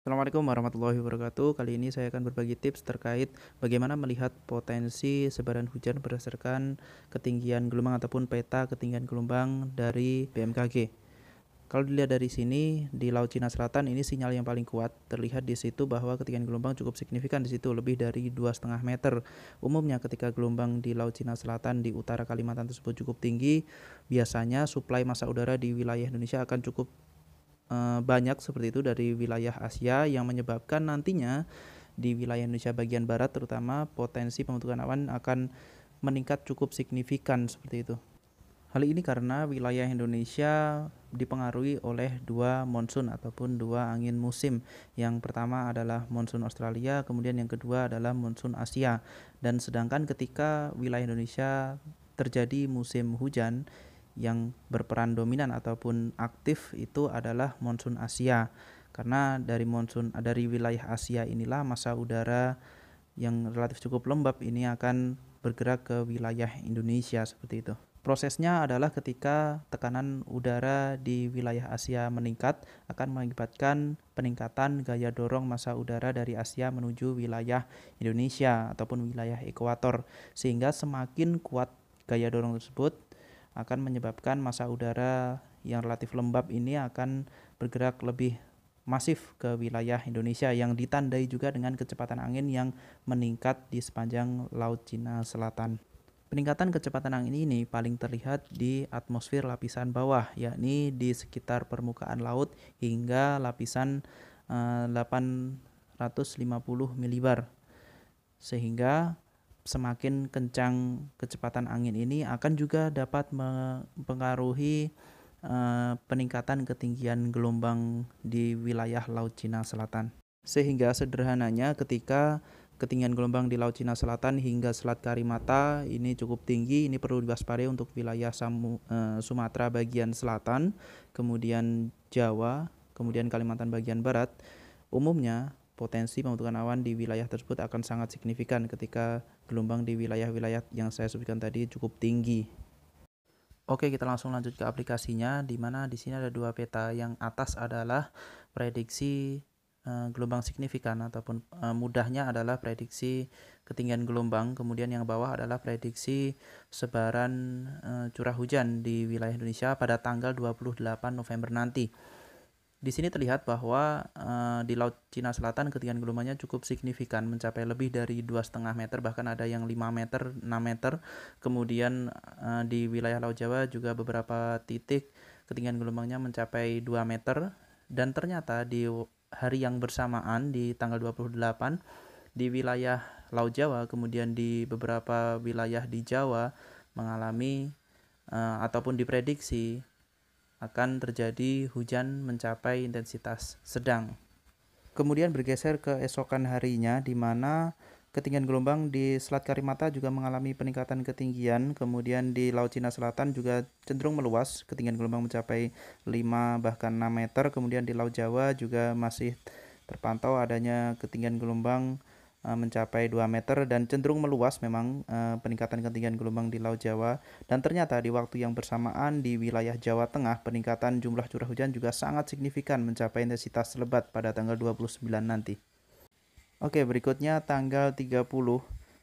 Assalamualaikum warahmatullahi wabarakatuh. Kali ini saya akan berbagi tips terkait bagaimana melihat potensi sebaran hujan berdasarkan ketinggian gelombang ataupun peta ketinggian gelombang dari BMKG. Kalau dilihat dari sini, di Laut Cina Selatan ini sinyal yang paling kuat. Terlihat di situ bahwa ketinggian gelombang cukup signifikan di situ, lebih dari 2,5 meter. Umumnya ketika gelombang di Laut Cina Selatan di utara Kalimantan tersebut cukup tinggi, biasanya suplai massa udara di wilayah Indonesia akan cukup banyak seperti itu dari wilayah Asia, yang menyebabkan nantinya di wilayah Indonesia bagian barat terutama potensi pembentukan awan akan meningkat cukup signifikan seperti itu. Hal ini karena wilayah Indonesia dipengaruhi oleh dua monsun ataupun dua angin musim. Yang pertama adalah monsun Australia, kemudian yang kedua adalah monsun Asia. Dan sedangkan ketika wilayah Indonesia terjadi musim hujan, yang berperan dominan ataupun aktif itu adalah monsun Asia. Karena dari wilayah Asia inilah massa udara yang relatif cukup lembab ini akan bergerak ke wilayah Indonesia seperti itu. Prosesnya adalah ketika tekanan udara di wilayah Asia meningkat akan mengakibatkan peningkatan gaya dorong massa udara dari Asia menuju wilayah Indonesia ataupun wilayah ekuator, sehingga semakin kuat gaya dorong tersebut akan menyebabkan massa udara yang relatif lembab ini akan bergerak lebih masif ke wilayah Indonesia, yang ditandai juga dengan kecepatan angin yang meningkat di sepanjang Laut Cina Selatan. Peningkatan kecepatan angin ini paling terlihat di atmosfer lapisan bawah, yakni di sekitar permukaan laut hingga lapisan 850 milibar. Sehingga semakin kencang kecepatan angin ini akan juga dapat mempengaruhi peningkatan ketinggian gelombang di wilayah Laut Cina Selatan. Sehingga sederhananya ketika ketinggian gelombang di Laut Cina Selatan hingga Selat Karimata ini cukup tinggi, ini perlu diwaspadai untuk wilayah Sumatera bagian selatan, kemudian Jawa, kemudian Kalimantan bagian barat. Umumnya potensi pembentukan awan di wilayah tersebut akan sangat signifikan ketika gelombang di wilayah-wilayah yang saya sebutkan tadi cukup tinggi. Oke, kita langsung lanjut ke aplikasinya, di mana di sini ada dua peta. Yang atas adalah prediksi gelombang signifikan ataupun mudahnya adalah prediksi ketinggian gelombang. Kemudian yang bawah adalah prediksi sebaran curah hujan di wilayah Indonesia pada tanggal 28 November nanti. Di sini terlihat bahwa di Laut Cina Selatan ketinggian gelombangnya cukup signifikan, mencapai lebih dari 2,5 meter, bahkan ada yang 5 meter, 6 meter. Kemudian di wilayah Laut Jawa juga beberapa titik ketinggian gelombangnya mencapai 2 meter. Dan ternyata di hari yang bersamaan di tanggal 28 di wilayah Laut Jawa, kemudian di beberapa wilayah di Jawa mengalami ataupun diprediksi akan terjadi hujan mencapai intensitas sedang. Kemudian bergeser ke esokan harinya, di mana ketinggian gelombang di Selat Karimata juga mengalami peningkatan ketinggian. Kemudian di Laut Cina Selatan juga cenderung meluas, ketinggian gelombang mencapai 5 bahkan 6 meter. Kemudian di Laut Jawa juga masih terpantau adanya ketinggian gelombang mencapai 2 meter dan cenderung meluas memang peningkatan ketinggian gelombang di Laut Jawa. Dan ternyata di waktu yang bersamaan di wilayah Jawa Tengah peningkatan jumlah curah hujan juga sangat signifikan, mencapai intensitas lebat pada tanggal 29 nanti. Oke, berikutnya tanggal 30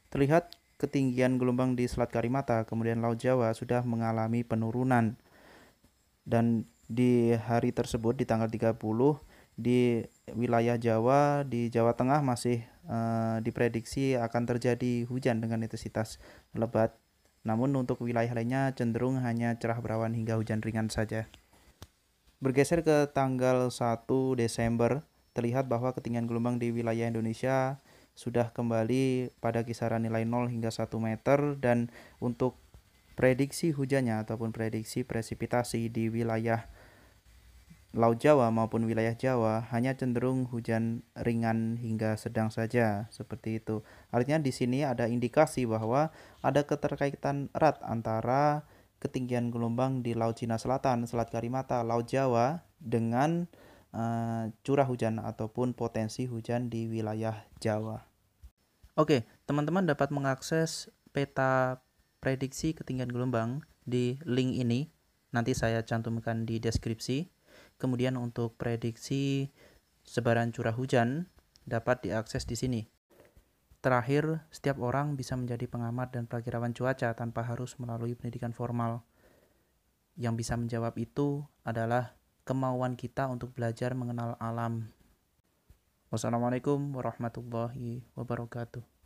terlihat ketinggian gelombang di Selat Karimata kemudian Laut Jawa sudah mengalami penurunan. Dan di hari tersebut di tanggal 30 di wilayah Jawa, di Jawa Tengah masih diprediksi akan terjadi hujan dengan intensitas lebat. Namun untuk wilayah lainnya cenderung hanya cerah berawan hingga hujan ringan saja. Bergeser ke tanggal 1 Desember, terlihat bahwa ketinggian gelombang di wilayah Indonesia sudah kembali pada kisaran nilai 0 hingga 1 meter. Dan untuk prediksi hujannya ataupun prediksi presipitasi di wilayah Laut Jawa maupun wilayah Jawa hanya cenderung hujan ringan hingga sedang saja, seperti itu. Artinya di sini ada indikasi bahwa ada keterkaitan erat antara ketinggian gelombang di Laut Cina Selatan, Selat Karimata, Laut Jawa dengan curah hujan ataupun potensi hujan di wilayah Jawa. Oke, teman-teman dapat mengakses peta prediksi ketinggian gelombang di link ini. Nanti saya cantumkan di deskripsi. Kemudian untuk prediksi sebaran curah hujan dapat diakses di sini. Terakhir, setiap orang bisa menjadi pengamat dan perakirawan cuaca tanpa harus melalui pendidikan formal. Yang bisa menjawab itu adalah kemauan kita untuk belajar mengenal alam. Wassalamualaikum warahmatullahi wabarakatuh.